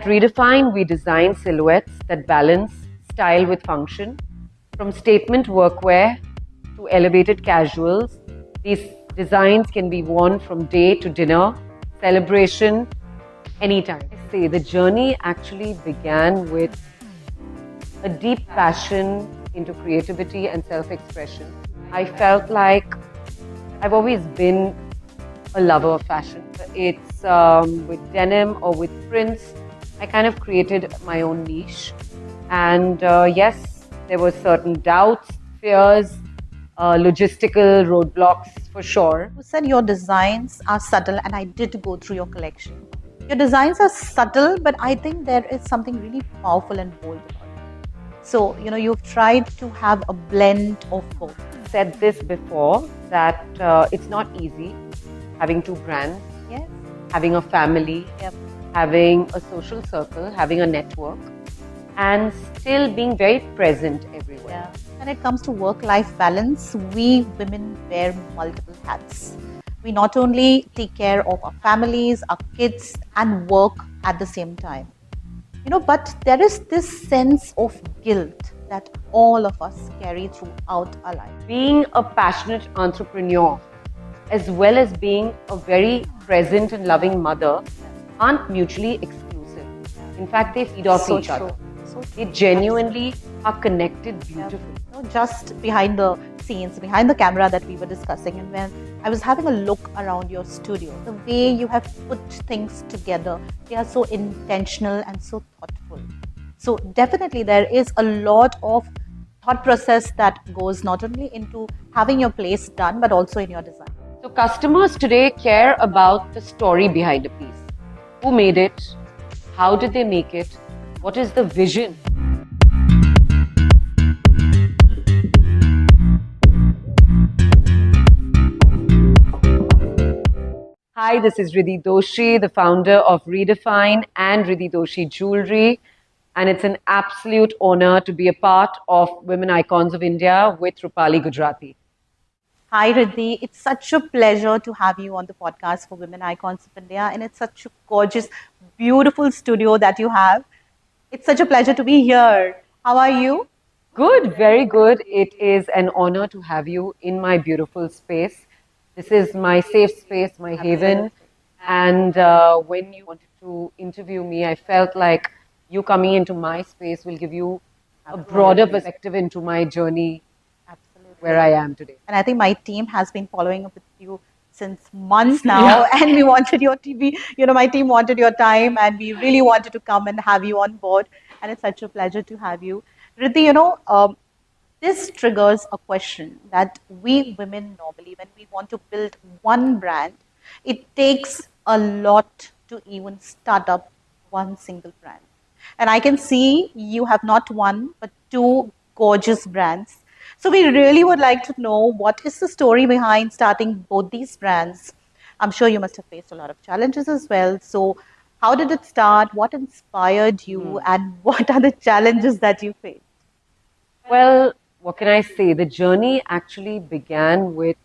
At Redefine, we design silhouettes that balance style with function. From statement workwear to elevated casuals, these designs can be worn from day to dinner, celebration, anytime. I say the journey actually began with a deep passion into creativity and self-expression. I felt like I've always been a lover of fashion. It's with denim or with prints. I kind of created my own niche. And yes, there were certain doubts, fears, logistical roadblocks for sure. You said your designs are subtle, and I did go through your collection. Your designs are subtle, but I think there is something really powerful and bold about it. So, you've tried to have a blend of both. Said this before that it's not easy having two brands, Yes. having a family, Yep. having a social circle, having a network, and still being very present everywhere. Yeah. When it comes to work-life balance, we women wear multiple hats. We not only take care of our families, our kids, and work at the same time. But there is this sense of guilt that all of us carry throughout our life. Being a passionate entrepreneur, as well as being a very present and loving mother, aren't mutually exclusive. In fact, they feed off each other. So They genuinely are connected beautifully. Just behind the scenes, behind the camera that we were discussing, and when I was having a look around your studio, the way you have put things together, they are so intentional and so thoughtful. So definitely there is a lot of thought process that goes not only into having your place done, but also in your design. So customers today care about the story behind a piece. Who made it? How did they make it? What is the vision? Hi, this is Riddhi Doshi, the founder of Redefine and Riddhi Doshi Jewellery. And it's an absolute honor to be a part of Women Icons of India with Rupali Gujrathi. Hi Riddhi, it's such a pleasure to have you on the podcast for Women Icons of India, and it's such a gorgeous, beautiful studio that you have. It's such a pleasure to be here. How are you? Good, very good. It is an honor to have you in my beautiful space. This is my safe space, my haven. And when you wanted to interview me, I felt like you coming into my space will give you a broader perspective into my journey where I am today. And I think my team has been following up with you since months now, and we wanted your TV, my team wanted your time, and we really wanted to come and have you on board. And it's such a pleasure to have you. Riddhi, this triggers a question that we women normally, when we want to build one brand, it takes a lot to even start up one single brand. And I can see you have not one, but two gorgeous brands. So we really would like to know what is the story behind starting both these brands. I'm sure you must have faced a lot of challenges as well. So how did it start? What inspired you? And what are the challenges that you faced? Well, what can I say? The journey actually began with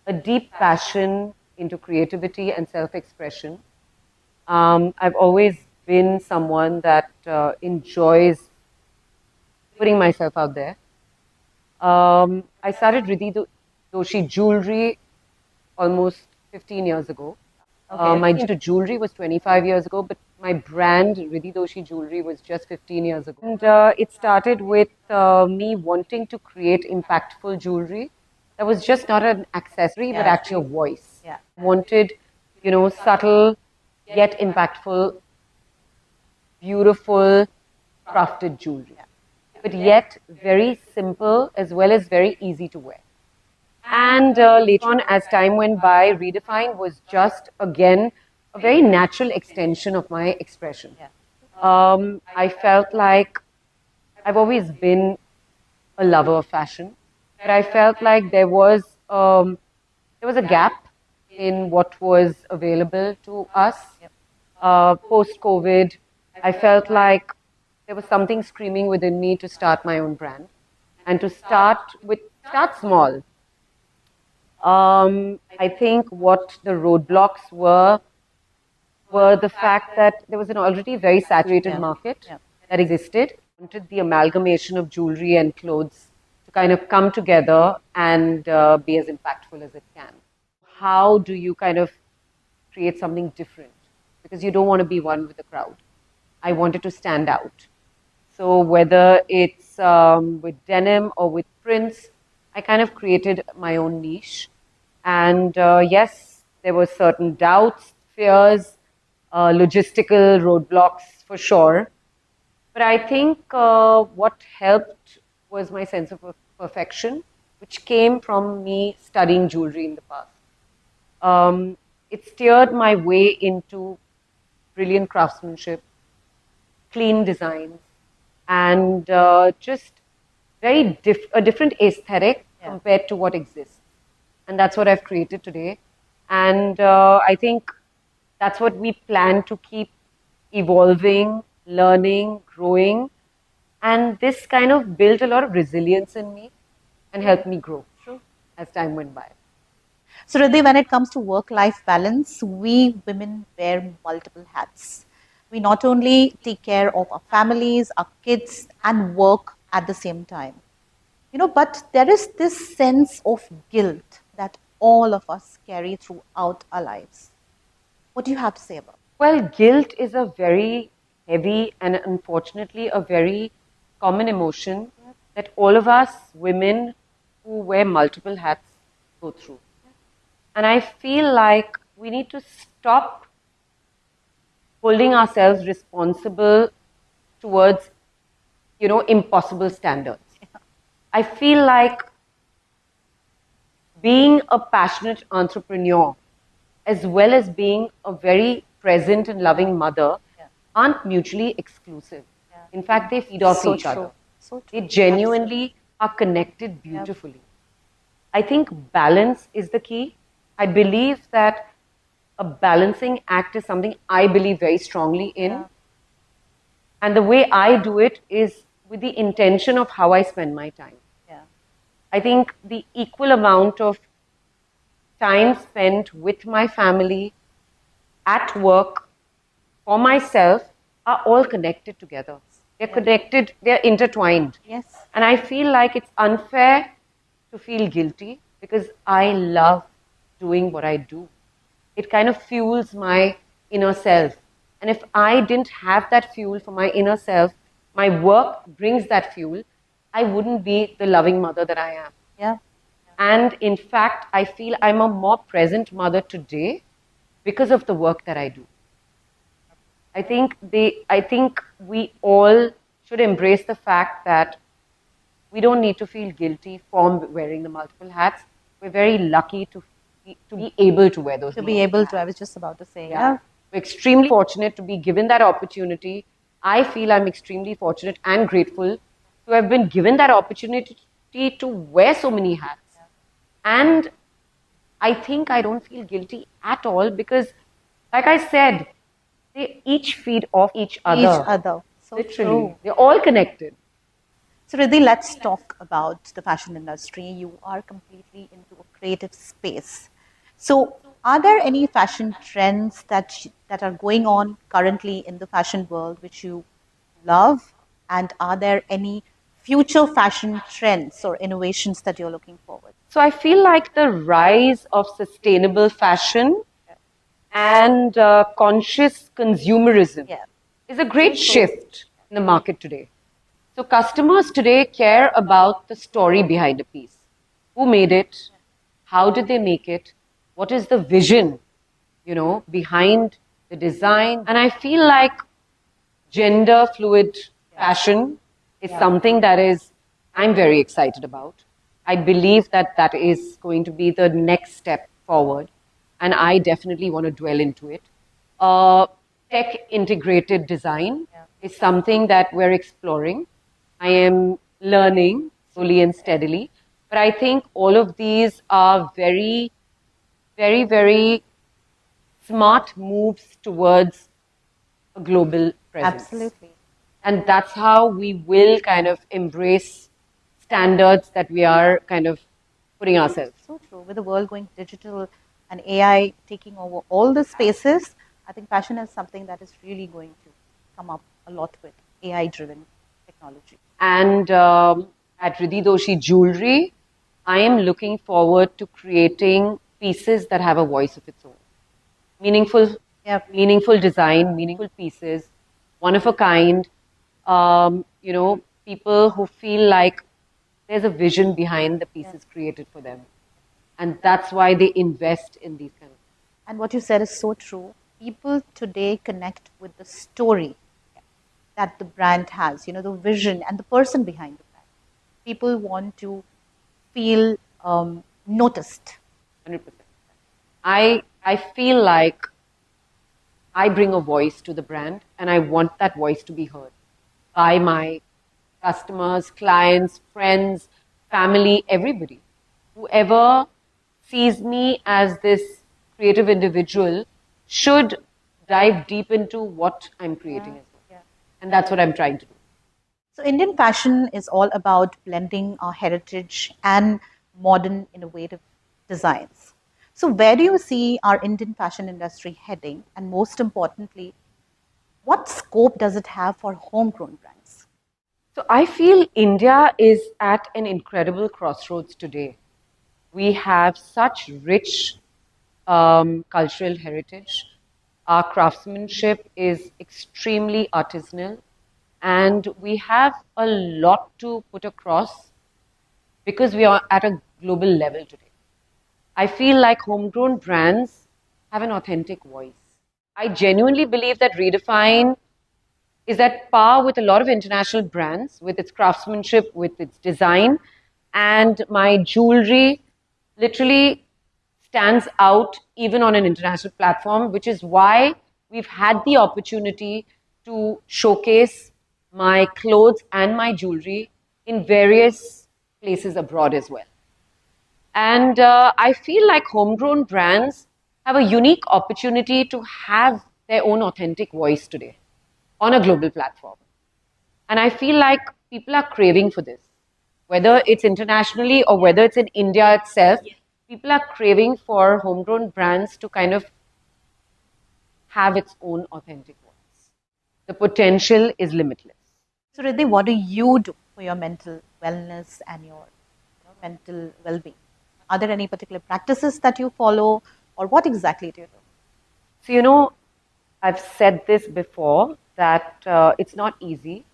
a deep passion into creativity and self-expression. I've always been someone that enjoys putting myself out there. I started Riddhi Doshi Jewellery almost 15 years ago. My jewellery was 25 years ago, but my brand, Riddhi Doshi Jewellery, was just 15 years ago. And it started with me wanting to create impactful jewellery that was just not an accessory, but actually a voice. Yeah. Wanted, subtle yet impactful, beautiful, crafted jewellery. But yet very simple as well as very easy to wear. And later on, as time went by, Redefine was just, again, a very natural extension of my expression. I felt like I've always been a lover of fashion, but I felt like there was a gap in what was available to us. Post-COVID, I felt like there was something screaming within me to start my own brand and to start small. I think what the roadblocks were were the fact that there was an already very saturated Yeah. market Yeah. that existed. I wanted the amalgamation of jewelry and clothes to kind of come together and be as impactful as it can. How do you kind of create something different? Because you don't want to be one with the crowd. I wanted to stand out. So whether it's with denim or with prints, I kind of created my own niche. And yes, there were certain doubts, fears, logistical roadblocks for sure. But I think what helped was my sense of perfection, which came from me studying jewelry in the past. It steered my way into brilliant craftsmanship, clean designs, and just a different aesthetic compared to what exists. And that's what I've created today. And I think that's what we plan to keep evolving, learning, growing. And this kind of built a lot of resilience in me and helped me grow as time went by. So, Riddhi, when it comes to work-life balance, we women wear multiple hats. We not only take care of our families, our kids, and work at the same time. But there is this sense of guilt that all of us carry throughout our lives. What do you have to say about it? Well, guilt is a very heavy and unfortunately a very common emotion that all of us women who wear multiple hats go through. And I feel like we need to stop holding ourselves responsible towards, impossible standards. I feel like being a passionate entrepreneur as well as being a very present and loving mother aren't mutually exclusive. In fact, they feed off each other. They genuinely are connected beautifully. I think balance is the key. I believe that a balancing act is something I believe very strongly in. And the way I do it is with the intention of how I spend my time. I think the equal amount of time spent with my family, at work, for myself, are all connected together. They're connected, they're intertwined. Yes. And I feel like it's unfair to feel guilty because I love doing what I do. It kind of fuels my inner self. And if I didn't have that fuel for my inner self, my work brings that fuel, I wouldn't be the loving mother that I am. Yeah. And in fact, I feel I'm a more present mother today because of the work that I do. I think we all should embrace the fact that we don't need to feel guilty for wearing the multiple hats. We're very lucky to be able to wear those. To be able to, I was just about to say. Yeah. We're extremely fortunate to be given that opportunity. I feel I'm extremely fortunate and grateful to have been given that opportunity to wear so many hats. And I think I don't feel guilty at all because, like I said, they each feed off each other. So literally. true. They're all connected. So, Riddhi, let's talk about the fashion industry. You are completely into a creative space. So, are there any fashion trends that are going on currently in the fashion world which you love? And are there any future fashion trends or innovations that you're looking forward? So I feel like the rise of sustainable fashion and conscious consumerism is a great shift in the market today. So customers today care about the story behind a piece. Who made it? How did they make it? What is the vision, behind the design? And I feel like gender fluid fashion is something that I'm very excited about. I believe that is going to be the next step forward. And I definitely want to dwell into it. Tech integrated design is something that we're exploring. I am learning slowly and steadily. But I think all of these are very, very, very smart moves towards a global presence. Absolutely. And that's how we will kind of embrace standards that we are kind of putting ourselves. So true. With the world going digital and AI taking over all the spaces, I think fashion is something that is really going to come up a lot with AI-driven technology. And at Riddhi Doshi Jewellery, I am looking forward to creating pieces that have a voice of its own. Meaningful, Yep. meaningful design, meaningful pieces, one of a kind. People who feel like there's a vision behind the pieces created for them, and that's why they invest in these kind of. And what you said is so true. People today connect with the story that the brand has, the vision and the person behind the brand. People want to feel noticed. 100%. I feel like I bring a voice to the brand, and I want that voice to be heard by my customers, clients, friends, family, everybody. Whoever sees me as this creative individual should dive deep into what I'm creating as well. And that's what I'm trying to do. So Indian fashion is all about blending our heritage and modern innovative designs. So where do you see our Indian fashion industry heading? And most importantly, what scope does it have for homegrown brands? So I feel India is at an incredible crossroads today. We have such rich cultural heritage. Our craftsmanship is extremely artisanal, and we have a lot to put across because we are at a global level today. I feel like homegrown brands have an authentic voice. I genuinely believe that Redefine is at par with a lot of international brands, with its craftsmanship, with its design, and my jewelry literally stands out even on an international platform, which is why we've had the opportunity to showcase my clothes and my jewelry in various places abroad as well. And I feel like homegrown brands have a unique opportunity to have their own authentic voice today on a global platform. And I feel like people are craving for this, whether it's internationally or whether it's in India itself. People are craving for homegrown brands to kind of have its own authentic voice. The potential is limitless. So Riddhi, what do you do for your mental wellness and your mental well-being? Are there any particular practices that you follow, or what exactly do you do? So, I've said this before that it's not easy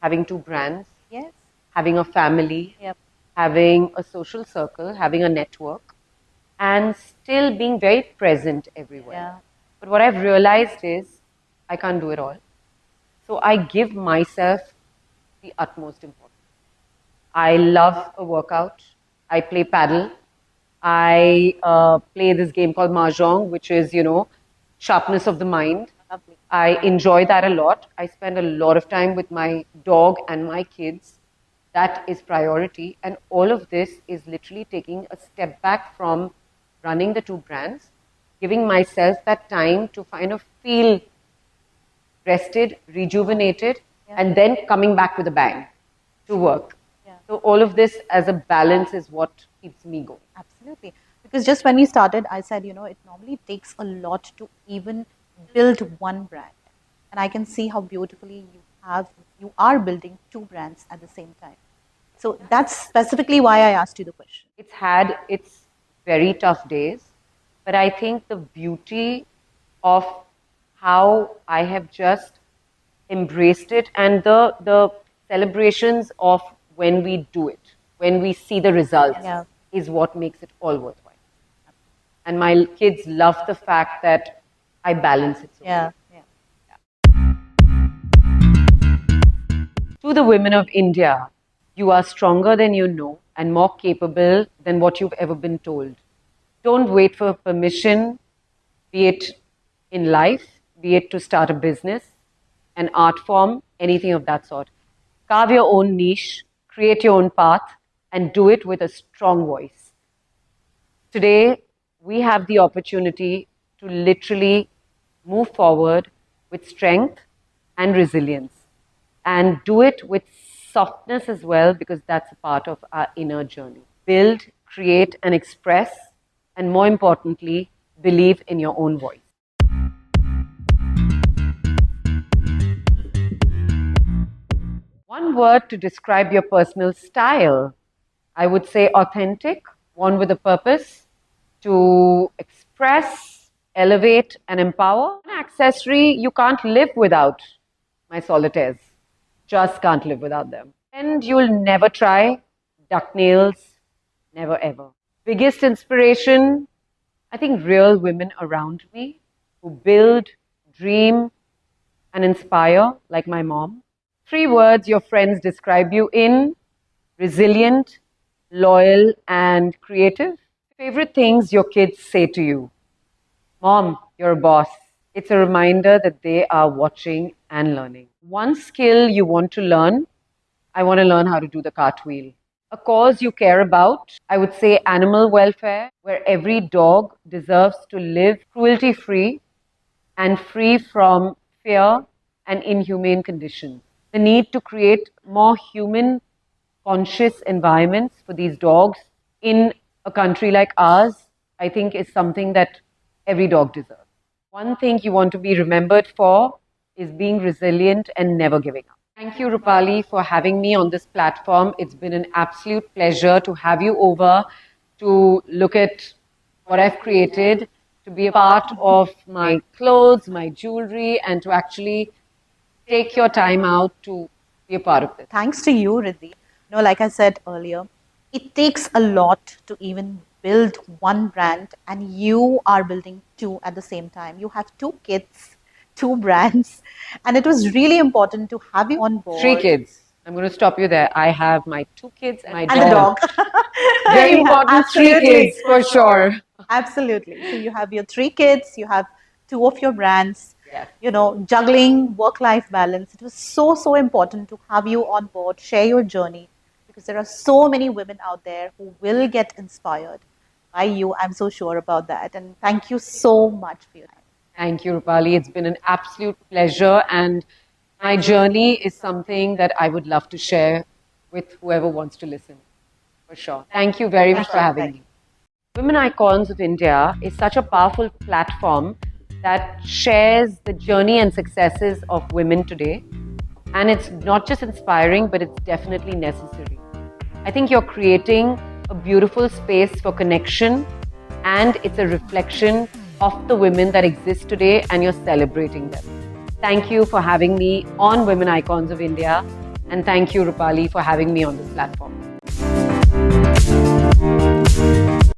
having two brands, Yes. having a family, Yep. having a social circle, having a network, and still being very present everywhere. Yeah. But what I've realized is I can't do it all. So I give myself the utmost importance. I love a workout. I play paddle. I play this game called Mahjong, which is, sharpness of the mind. Lovely. I enjoy that a lot. I spend a lot of time with my dog and my kids. That is priority. And all of this is literally taking a step back from running the two brands, giving myself that time to kind of feel rested, rejuvenated, and then coming back with a bang to work. So all of this as a balance is what keeps me going. Absolutely. Because just when we started, I said, it normally takes a lot to even build one brand. And I can see how beautifully you are building two brands at the same time. So that's specifically why I asked you the question. It's had its very tough days, but I think the beauty of how I have just embraced it and the celebrations of when we do it, when we see the results, is what makes it all worthwhile. And my kids love the fact that I balance it. To the women of India, you are stronger than you know and more capable than what you've ever been told. Don't wait for permission, be it in life, be it to start a business, an art form, anything of that sort. Carve your own niche, create your own path, and do it with a strong voice. Today, we have the opportunity to literally move forward with strength and resilience, and do it with softness as well, because that's a part of our inner journey. Build, create, and express, and more importantly, believe in your own voice. One word to describe your personal style, I would say authentic, one with a purpose to express, elevate, and empower. An accessory you can't live without, my solitaires. Just can't live without them. And you'll never try duck nails, never ever. Biggest inspiration, I think real women around me who build, dream, and inspire, like my mom. 3 words your friends describe you in: resilient, loyal, and creative. Favorite things your kids say to you: Mom, you're a boss. It's a reminder that they are watching and learning. One skill you want to learn: I want to learn how to do the cartwheel. A cause you care about: I would say animal welfare, where every dog deserves to live cruelty free and free from fear and inhumane conditions. The need to create more human conscious environments for these dogs in a country like ours, I think is something that every dog deserves. One thing you want to be remembered for is being resilient and never giving up. Thank you, Rupali, for having me on this platform. It's been an absolute pleasure to have you over to look at what I've created, to be a part of my clothes, my jewelry, and to actually take your time out to be a part of this. Thanks to you, Riddhi. Like I said earlier, it takes a lot to even build one brand, and you are building 2 at the same time. You have 2 kids, 2 brands, and it was really important to have you on board. 3 kids. I'm going to stop you there. I have my 2 kids and my And a dog. Very important, 3 kids for sure. Absolutely. So you have your 3 kids, you have 2 of your brands. Yes. Juggling work-life balance. It was so important to have you on board, share your journey, because there are so many women out there who will get inspired by you. I'm so sure about that. And thank you so much for your time. Thank you, Rupali. It's been an absolute pleasure, and my journey is something that I would love to share with whoever wants to listen, for sure. Thank you very much for having me. Women Icons of India is such a powerful platform that shares the journey and successes of women today. And it's not just inspiring, but it's definitely necessary. I think you're creating a beautiful space for connection, and it's a reflection of the women that exist today, and you're celebrating them. Thank you for having me on Women Icons of India, and thank you, Rupali, for having me on this platform.